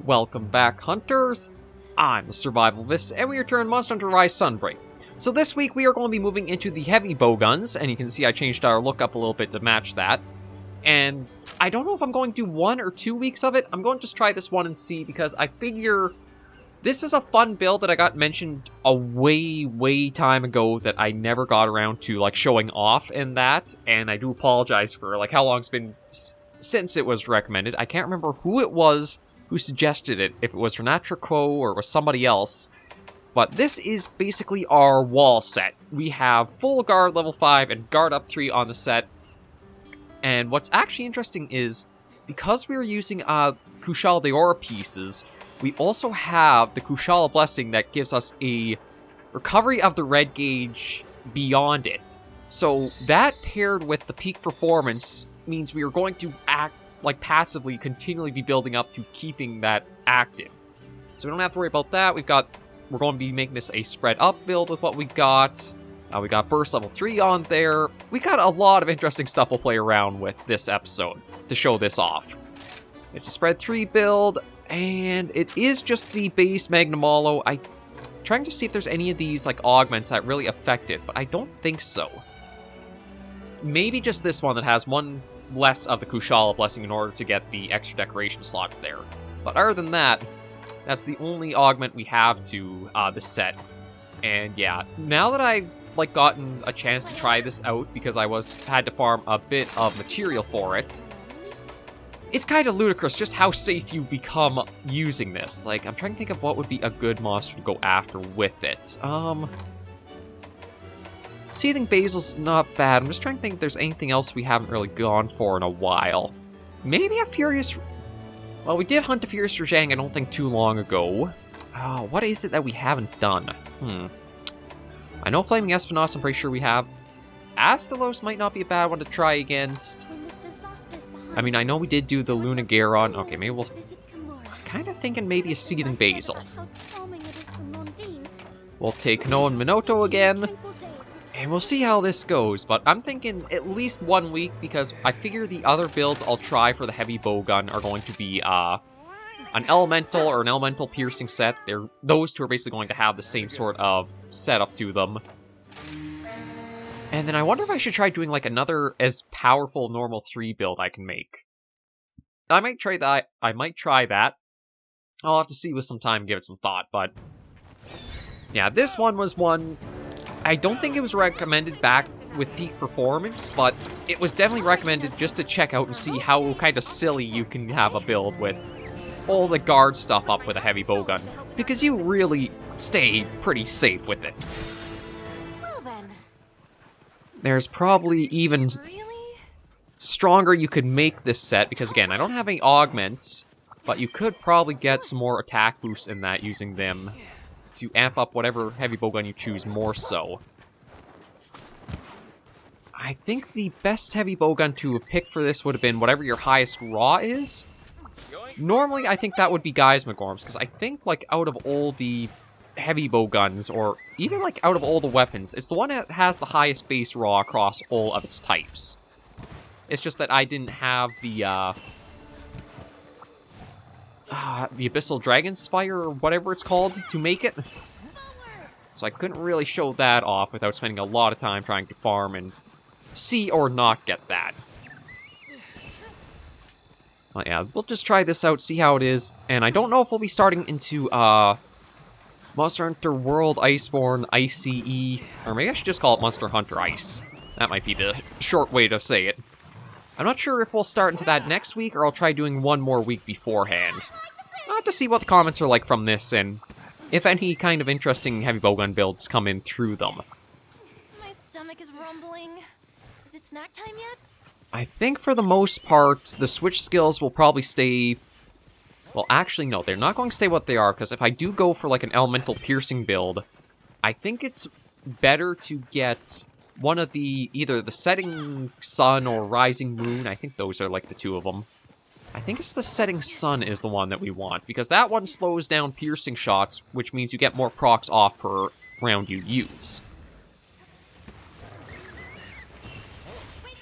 Welcome back, Hunters! I'm SurvivalVis, and we return Monster Hunter Rise Sunbreak. So this week we are going to be moving into the heavy bowguns, and you can see I changed our look up a little bit to match that. And I don't know if I'm going to do 1 or 2 weeks of it. I'm going to just try this one and see, because I figure this is a fun build that I got mentioned a way time ago that I never got around to showing off in that. And I do apologize for how long it's been since it was recommended. I can't remember who it was who suggested it, if it was theHunter Co or it was somebody else. But this is basically our wall set. We have full guard level 5 and guard up 3 on the set. And what's actually interesting is, because we are using Kushala Daora pieces, we also have the Kushala Blessing that gives us a recovery of the red gauge beyond it. So that paired with the peak performance means we are going to passively continually be building up to keeping that active. So we don't have to worry about that. We're going to be making this a spread up build with what we got. We got burst level 3 on there. We got a lot of interesting stuff we'll play around with this episode to show this off. It's a spread 3 build, and it is just the base Magnum Hollow. I'm trying to see if there's any of these augments that really affect it, but I don't think so. Maybe just this one that has one less of the Kushala Blessing in order to get the extra decoration slots there. But other than that, that's the only augment we have to the set. And yeah, now that I've gotten a chance to try this out, because I had to farm a bit of material for it, it's kind of ludicrous just how safe you become using this. I'm trying to think of what would be a good monster to go after with it. Seething Bazelgeuse not bad. I'm just trying to think if there's anything else we haven't really gone for in a while. Maybe a Furious... Well, we did hunt a Furious Rajang, I don't think, too long ago. Oh, what is it that we haven't done? I know Flaming Espinos, I'm pretty sure we have. Astalos might not be a bad one to try against. I mean, I know we did do the Luna Garon. Okay, maybe we'll... kind of thinking maybe a Seething Basil. We'll take Noah and Minoto again. And we'll see how this goes, but I'm thinking at least 1 week, because I figure the other builds I'll try for the heavy bowgun are going to be an elemental or an elemental piercing set. Those two are basically going to have the same sort of setup to them. And then I wonder if I should try doing another as powerful normal 3 build I can make. I might try that. I'll have to see with some time, give it some thought, but yeah, this one was one... I don't think it was recommended back with peak performance, but it was definitely recommended just to check out and see how kind of silly you can have a build with all the guard stuff up with a heavy bowgun, because you really stay pretty safe with it. Well then. There's probably even stronger you could make this set, because again, I don't have any augments, but you could probably get some more attack boosts in that using them to amp up whatever heavy bowgun you choose more so. I think the best heavy bowgun to have picked for this would have been whatever your highest raw is. Normally, I think that would be Geismagorms, because I think, out of all the heavy bowguns, or even, out of all the weapons, it's the one that has the highest base raw across all of its types. It's just that I didn't have the Abyssal Dragon Spire, or whatever it's called, to make it. So I couldn't really show that off without spending a lot of time trying to farm and see or not get that. Well, yeah, we'll just try this out, see how it is. And I don't know if we'll be starting into Monster Hunter World Iceborne ICE, or maybe I should just call it Monster Hunter Ice. That might be the short way to say it. I'm not sure if we'll start into that next week, or I'll try doing 1 more week beforehand. I'll have to see what the comments are like from this, and if any kind of interesting heavy bowgun builds come in through them. My stomach is rumbling. Is it snack time yet? I think for the most part, the switch skills will probably stay... Well, actually, no, they're not going to stay what they are, because if I do go for an elemental piercing build, I think it's better to get one of either the setting sun or rising moon. I think those are the 2 of them. I think it's the setting sun is the one that we want, because that one slows down piercing shots, which means you get more procs off per round you use.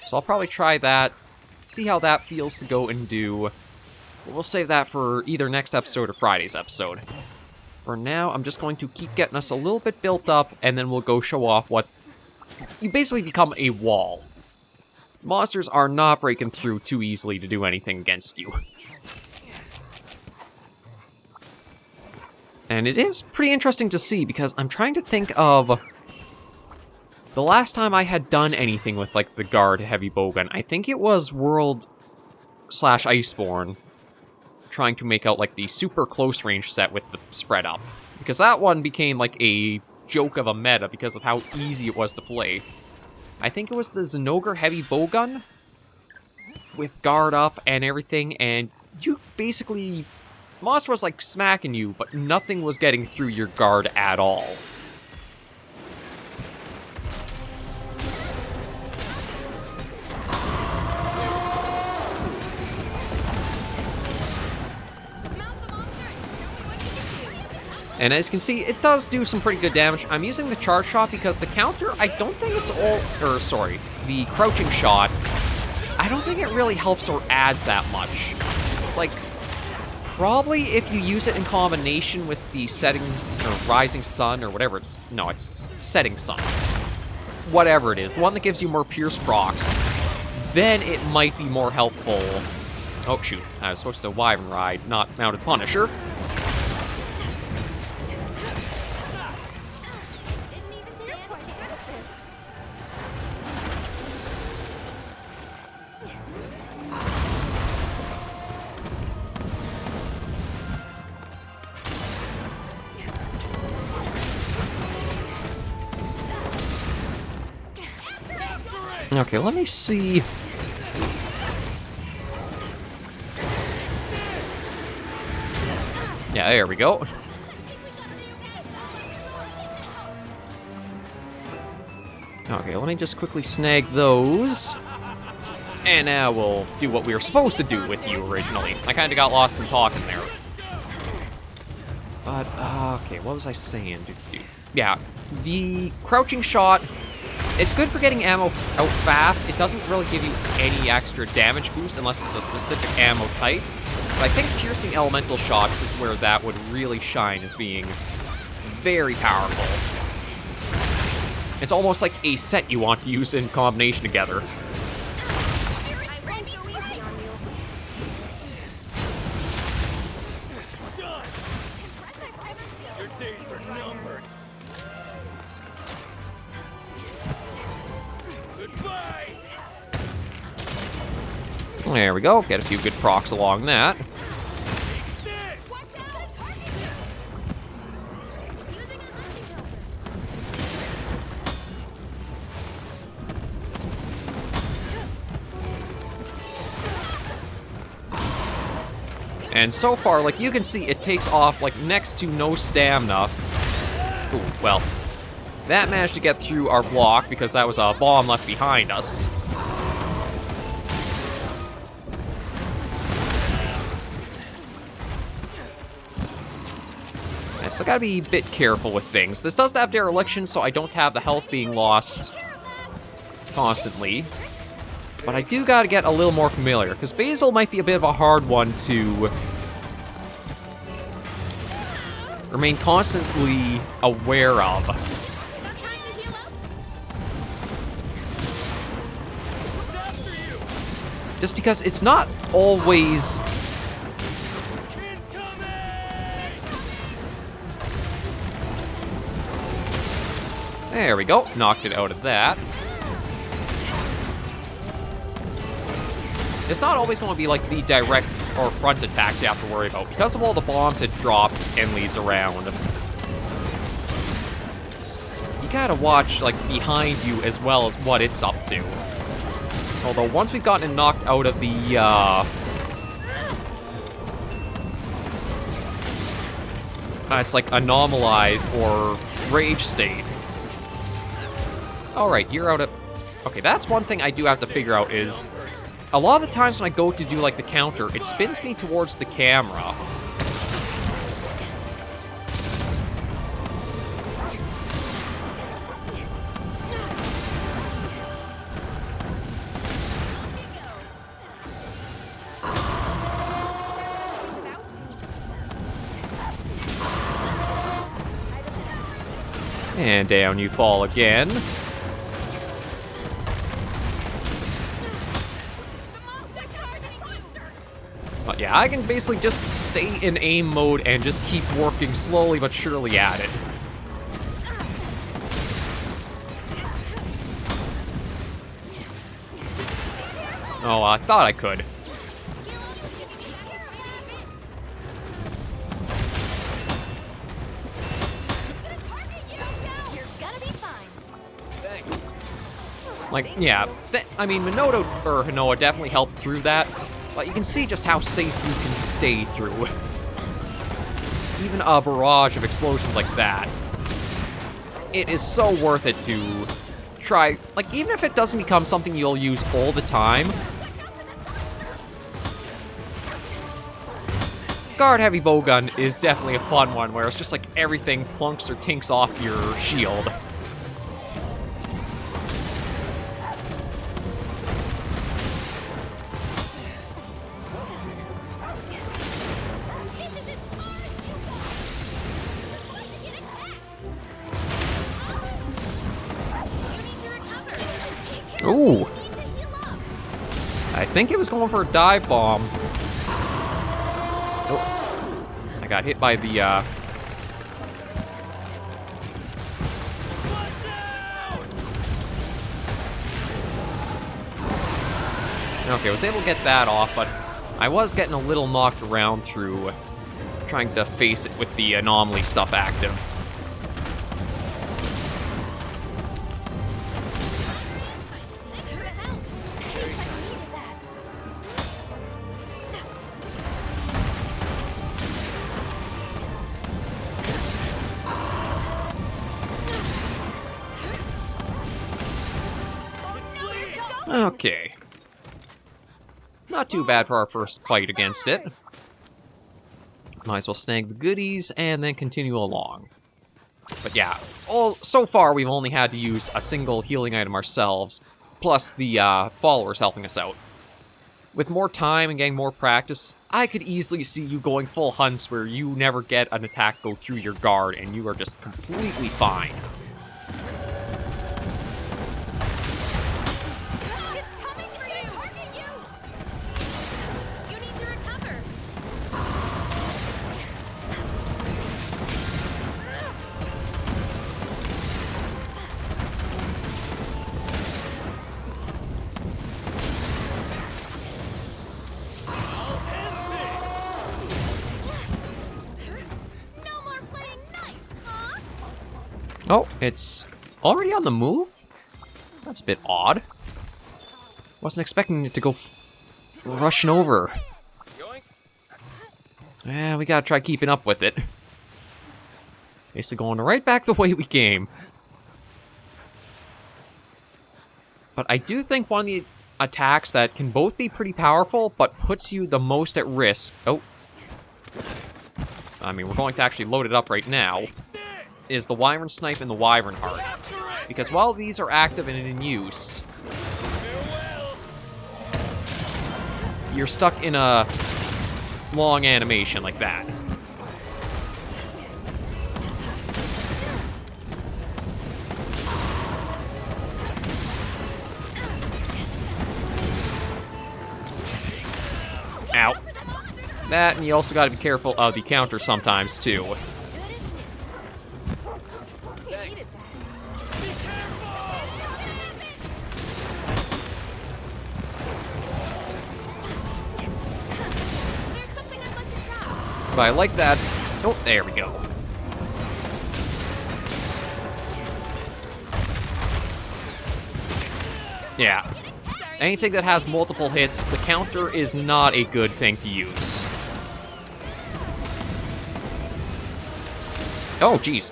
So I'll probably try that, see how that feels to go and do. We'll save that for either next episode or Friday's episode. For now, I'm just going to keep getting us a little bit built up, and then we'll go show off what... You basically become a wall. Monsters are not breaking through too easily to do anything against you. And it is pretty interesting to see, because I'm trying to think of... The last time I had done anything with, like, the guard heavy bowgun, I think it was World/Iceborne, trying to make out, like, the super close range set with the spread up. Because that one became, like, a joke of a meta because of how easy it was to play. I think it was the Zinogre heavy bowgun with guard up and everything, and you basically... Monster was, like, smacking you, but nothing was getting through your guard at all. And as you can see, it does do some pretty good damage. I'm using the charge shot because the counter, I don't think it's all... Or, sorry, the crouching shot, I don't think it really helps or adds that much. Like, probably if you use it in combination with the setting, or rising sun, or whatever it's... No, it's setting sun. Whatever it is, the one that gives you more pierce procs, then it might be more helpful. Oh, shoot, I was supposed to wyvern ride, not mounted Punisher. Okay, let me see. Yeah, there we go. Okay, let me just quickly snag those. And now we'll do what we were supposed to do with you originally. I kind of got lost in talking there. But, okay, what was I saying? Yeah, the crouching shot... It's good for getting ammo out fast. It doesn't really give you any extra damage boost unless it's a specific ammo type. But I think piercing elemental shots is where that would really shine as being very powerful. It's almost like a set you want to use in combination together. There we go, get a few good procs along that. And so far, like, you can see it takes off, like, next to no stamina. Ooh, well, that managed to get through our block because that was a bomb left behind us. So I gotta be a bit careful with things. This does have dereliction, so I don't have the health being lost constantly. But I do gotta get a little more familiar, because Basil might be a bit of a hard one to remain constantly aware of. Just because it's not always... There we go, knocked it out of that. It's not always going to be like the direct or front attacks you have to worry about because of all the bombs it drops and leaves around. You gotta watch like behind you as well as what it's up to. Although once we've gotten it knocked out of the it's like anomalized or rage state. Alright, you're out of... Okay, that's one thing I do have to figure out is... A lot of the times when I go to do, like, the counter, it spins me towards the camera. And down you fall again. But yeah, I can basically just stay in aim mode and just keep working slowly but surely at it. Oh, I thought I could. Like, yeah, I mean, Hinoa definitely helped through that, but you can see just how safe you can stay through. Even a barrage of explosions like that. It is so worth it to try, like, even if it doesn't become something you'll use all the time. Guard Heavy Bowgun is definitely a fun one, where it's just like everything plunks or tinks off your shield. Ooh. I think it was going for a dive bomb. Oh. I got hit by the, Okay, I was able to get that off, but I was getting a little knocked around through trying to face it with the anomaly stuff active. Okay. Not too bad for our first fight against it. Might as well snag the goodies and then continue along. But yeah, so far we've only had to use a single healing item ourselves, plus the followers helping us out. With more time and getting more practice, I could easily see you going full hunts where you never get an attack go through your guard and you are just completely fine. Oh, it's already on the move? That's a bit odd. Wasn't expecting it to go rushing over. Yeah, we gotta try keeping up with it. Basically going right back the way we came. But I do think one of the attacks that can both be pretty powerful, but puts you the most at risk... Oh. I mean, we're going to actually load it up right now. Is the Wyvern Snipe and the Wyvern Heart. Because while these are active and in use, you're stuck in a long animation like that. Ow. That, and you also gotta be careful of the counter sometimes, too. But I like that. Oh, there we go. Yeah. Anything that has multiple hits, the counter is not a good thing to use. Oh, jeez.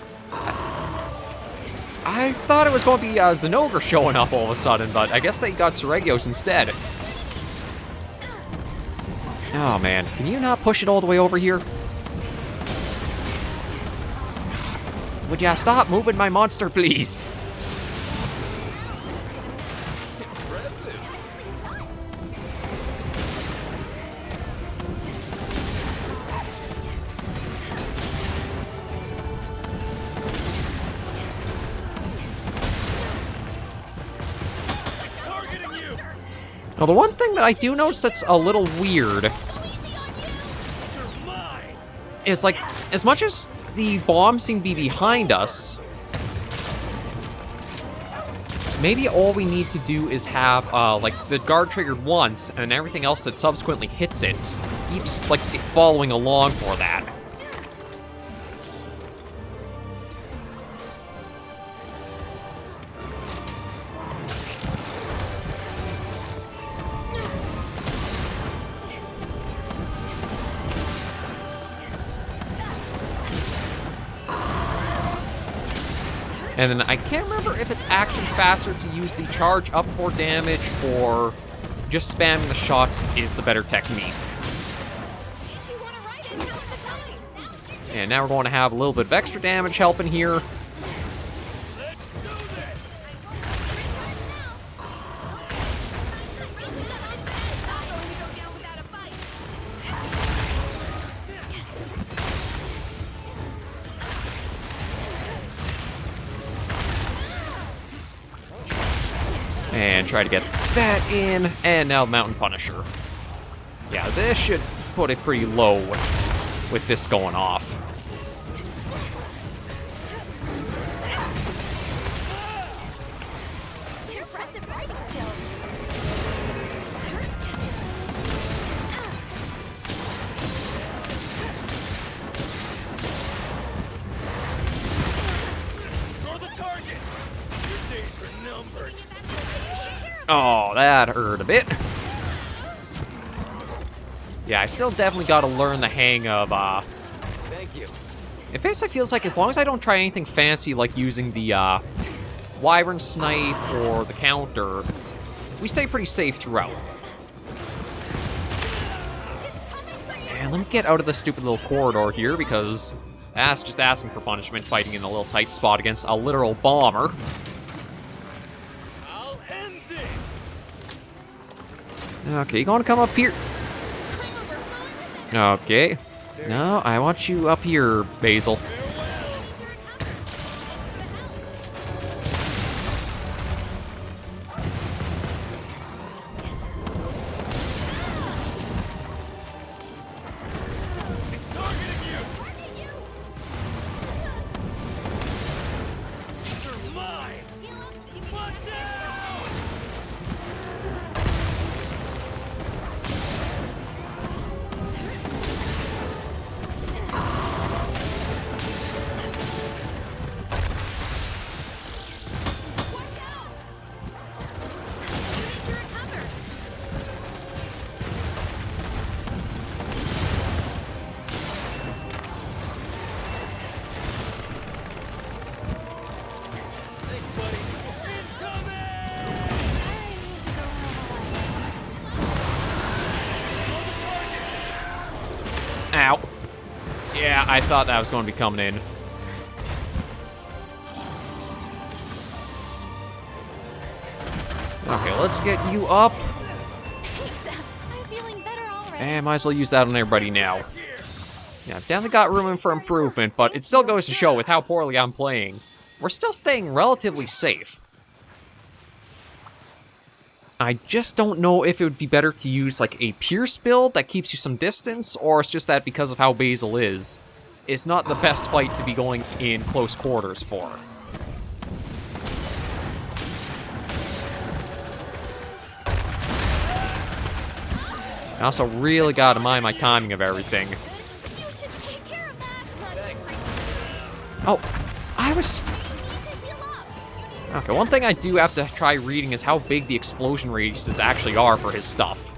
I thought it was going to be Zinogre showing up all of a sudden, but I guess they got Seregios instead. Oh, man. Can you not push it all the way over here? Would ya stop moving my monster, please? Now, the one thing that I do notice that's a little weird is, like, as much as the bombs seem to be behind us, maybe all we need to do is have, like, the guard triggered once, and everything else that subsequently hits it keeps, like, following along for that. And then I can't remember if it's actually faster to use the charge up for damage or just spamming the shots is the better technique. And now we're going to have a little bit of extra damage helping here. And try to get that in, and now Mountain Punisher. Yeah, this should put it pretty low with this going off. Impressive fighting skills. Throw the target! Your days are numbered. Oh, that hurt a bit. Yeah, I still definitely got to learn the hang of, Thank you. It basically feels like as long as I don't try anything fancy like using the, Wyvern Snipe or the counter, we stay pretty safe throughout. And let me get out of this stupid little corridor here, because that's just asking for punishment, fighting in a little tight spot against a literal bomber. I'll end this. Okay, you gonna come up here? Okay. No, I want you up here, Basil. Targeting you. You're mine. Watch out! Thanks, buddy. Incoming! Ow. Yeah, I thought that was going to be coming in. Okay, let's get you up. Thanks. I'm feeling better already. And might as well use that on everybody now. Yeah, I've definitely got room for improvement, but it still goes to show with how poorly I'm playing, we're still staying relatively safe. I just don't know if it would be better to use like a Pierce build that keeps you some distance, or it's just that because of how Basil is, it's not the best fight to be going in close quarters for. I also really gotta mind my timing of everything. You should take care of that. Oh, I was... You need to heal up. Okay, one thing I do have to try reading is how big the explosion radiuses actually are for his stuff.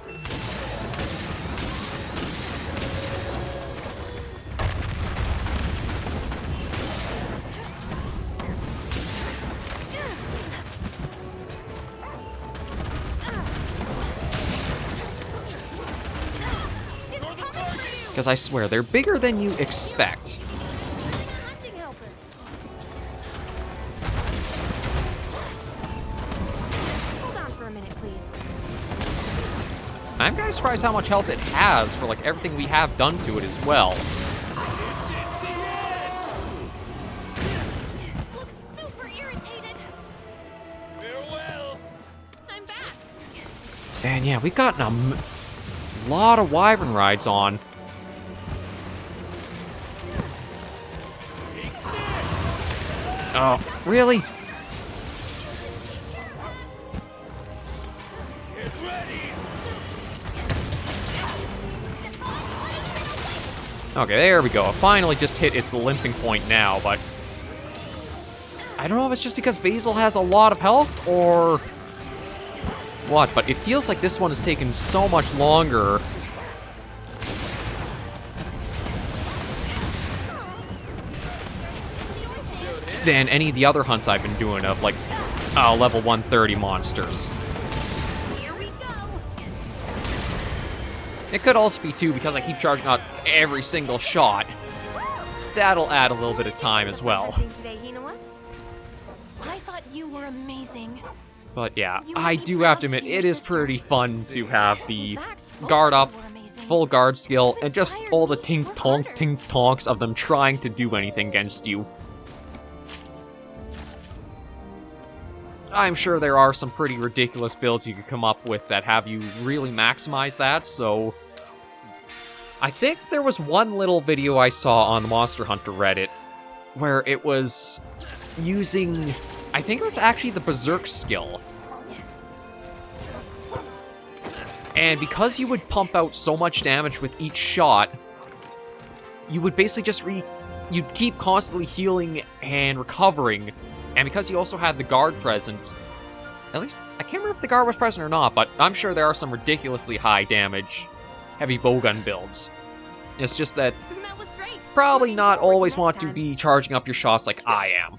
Because I swear, they're bigger than you expect. Hunting helper. Hold on for a minute, please. I'm kind of surprised how much health it has for like everything we have done to it as well. Looks super irritated. Farewell. I'm back. And yeah, we've gotten a lot of wyvern rides on. Oh, really? Get ready! Okay, there we go. It finally just hit its limping point now, but I don't know if it's just because Basil has a lot of health or what, but it feels like this one has taken so much longer. Than any of the other hunts I've been doing of, like, level 130 monsters. Here we go. It could also be, too, because I keep charging out every single shot. That'll add a little bit of time as well. Today, Hinawa? I thought you were amazing. But yeah, I do have to admit, it is pretty fun to have the guard up, full guard skill, and just all the tink-tonks of them trying to do anything against you. I'm sure there are some pretty ridiculous builds you could come up with that have you really maximize that, so I think there was one little video I saw on the Monster Hunter Reddit where it was using, I think it was actually the Berserk skill. And because you would pump out so much damage with each shot, you would basically just you'd keep constantly healing and recovering. And because you also had the guard present, at least, I can't remember if the guard was present or not, but I'm sure there are some ridiculously high damage heavy bowgun builds. It's just that That was great. probably not Looking forward to always next want to time. be charging up your shots like I am.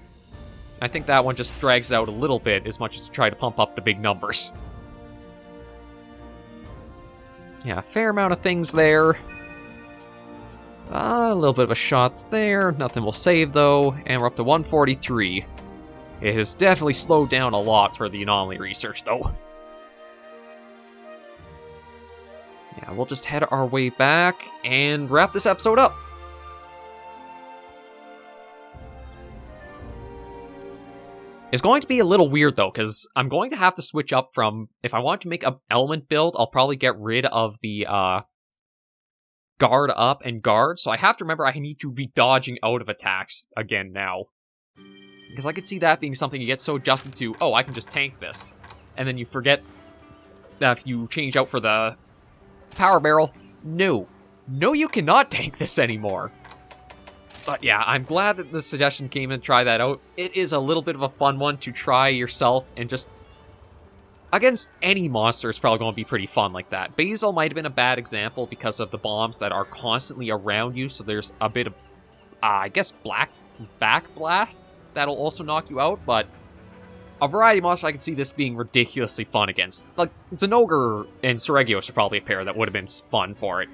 I think that one just drags it out a little bit as much as to try to pump up the big numbers. Yeah, a fair amount of things there. A little bit of a shot there. Nothing will save, though. And we're up to 143. It has definitely slowed down a lot for the anomaly research, though. Yeah, we'll just head our way back and wrap this episode up. It's going to be a little weird, though, because I'm going to have to switch up from... If I want to make an element build, I'll probably get rid of the guard up and guard, so I have to remember I need to be dodging out of attacks again now. Because I could see that being something you get so adjusted to, oh, I can just tank this. And then you forget that if you change out for the power barrel, no. No, you cannot tank this anymore. But yeah, I'm glad that the suggestion came in to try that out. It is a little bit of a fun one to try yourself, and just... Against any monster, it's probably going to be pretty fun like that. Basil might have been a bad example because of the bombs that are constantly around you, so there's a bit of, I guess, back blasts that'll also knock you out, but a variety of monsters I can see this being ridiculously fun against. Like, Zinogre and Survivalvis are probably a pair that would have been fun for it.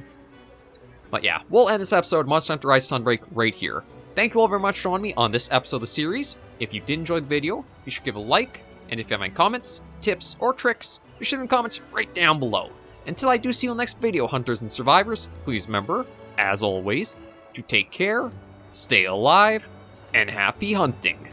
But yeah, we'll end this episode of Monster Hunter Rise Sunbreak right here. Thank you all very much for joining me on this episode of the series. If you did enjoy the video, be sure to give a like, and if you have any comments, tips, or tricks, be sure to leave the comments right down below. Until I do see you in the next video, Hunters and Survivors, please remember, as always, to take care, stay alive, and happy hunting.